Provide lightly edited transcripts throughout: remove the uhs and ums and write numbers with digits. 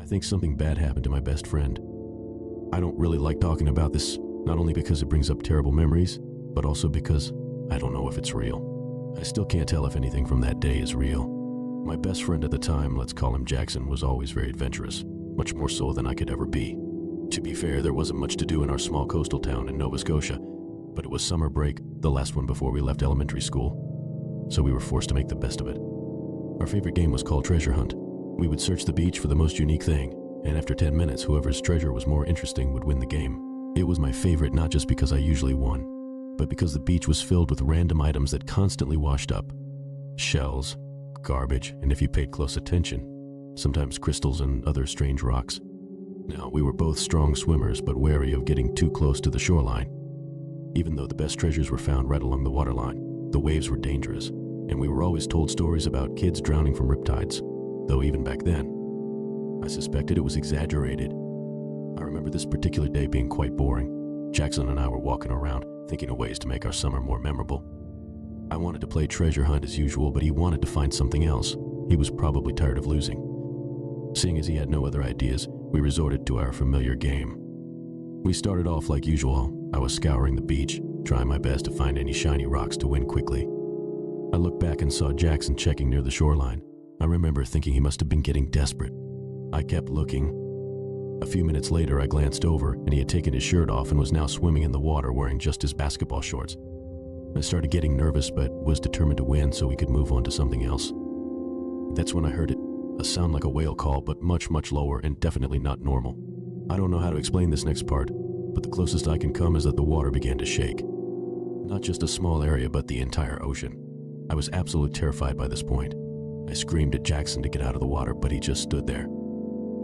think something bad happened to my best friend. I don't really like talking about this, not only because it brings up terrible memories, but also because I don't know if it's real. I still can't tell if anything from that day is real. My best friend at the time, let's call him Jackson, was always very adventurous, much more so than I could ever be. To be fair, there wasn't much to do in our small coastal town in Nova Scotia, but it was summer break, the last one before we left elementary school, so we were forced to make the best of it. Our favorite game was called Treasure Hunt. We would search the beach for the most unique thing, and after 10 minutes, whoever's treasure was more interesting would win the game. It was my favorite not just because I usually won, but because the beach was filled with random items that constantly washed up. Shells, garbage, and if you paid close attention, sometimes crystals and other strange rocks. Now, we were both strong swimmers, but wary of getting too close to the shoreline. Even though the best treasures were found right along the waterline, the waves were dangerous, and we were always told stories about kids drowning from riptides, though even back then, I suspected it was exaggerated. I remember this particular day being quite boring. Jackson and I were walking around, thinking of ways to make our summer more memorable. I wanted to play treasure hunt as usual, but he wanted to find something else. He was probably tired of losing. Seeing as he had no other ideas, we resorted to our familiar game. We started off like usual. I was scouring the beach, trying my best to find any shiny rocks to win quickly. I looked back and saw Jackson checking near the shoreline. I remember thinking he must have been getting desperate. I kept looking. A few minutes later, I glanced over, and he had taken his shirt off and was now swimming in the water wearing just his basketball shorts. I started getting nervous, but was determined to win so we could move on to something else. That's when I heard it, a sound like a whale call, but much, much lower and definitely not normal. I don't know how to explain this next part, but the closest I can come is that the water began to shake. Not just a small area, but the entire ocean. I was absolutely terrified by this point. I screamed at Jackson to get out of the water, but he just stood there.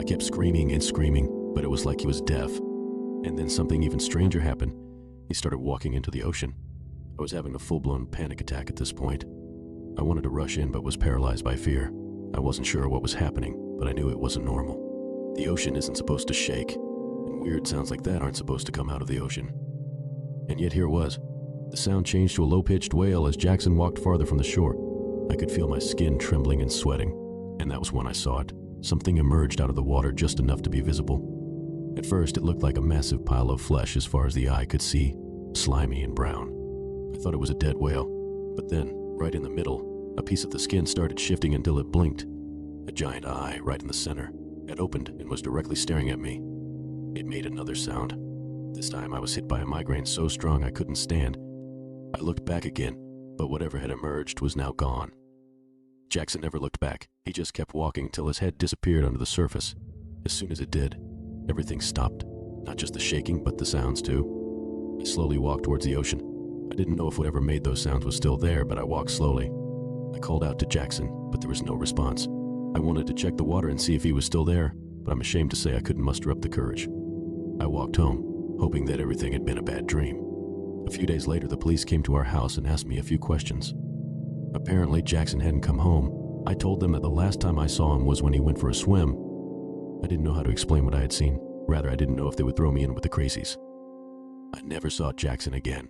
I kept screaming and screaming, but it was like he was deaf. And then something even stranger happened. He started walking into the ocean. I was having a full-blown panic attack at this point. I wanted to rush in, but was paralyzed by fear. I wasn't sure what was happening, but I knew it wasn't normal. The ocean isn't supposed to shake, and weird sounds like that aren't supposed to come out of the ocean. And yet here it was. The sound changed to a low-pitched wail as Jackson walked farther from the shore. I could feel my skin trembling and sweating, and that was when I saw it. Something emerged out of the water just enough to be visible. At first, it looked like a massive pile of flesh as far as the eye could see, slimy and brown. I thought it was a dead whale, but then, right in the middle, a piece of the skin started shifting until it blinked. A giant eye right in the center. It opened and was directly staring at me. It made another sound. This time I was hit by a migraine so strong I couldn't stand. I looked back again, but whatever had emerged was now gone. Jackson never looked back. He just kept walking till his head disappeared under the surface. As soon as it did, everything stopped. Not just the shaking, but the sounds too. I slowly walked towards the ocean. I didn't know if whatever made those sounds was still there, but I walked slowly. I called out to Jackson, but there was no response. I wanted to check the water and see if he was still there, but I'm ashamed to say I couldn't muster up the courage. I walked home, hoping that everything had been a bad dream. A few days later, the police came to our house and asked me a few questions. Apparently, Jackson hadn't come home. I told them that the last time I saw him was when he went for a swim. I didn't know how to explain what I had seen. Rather, I didn't know if they would throw me in with the crazies. I never saw Jackson again.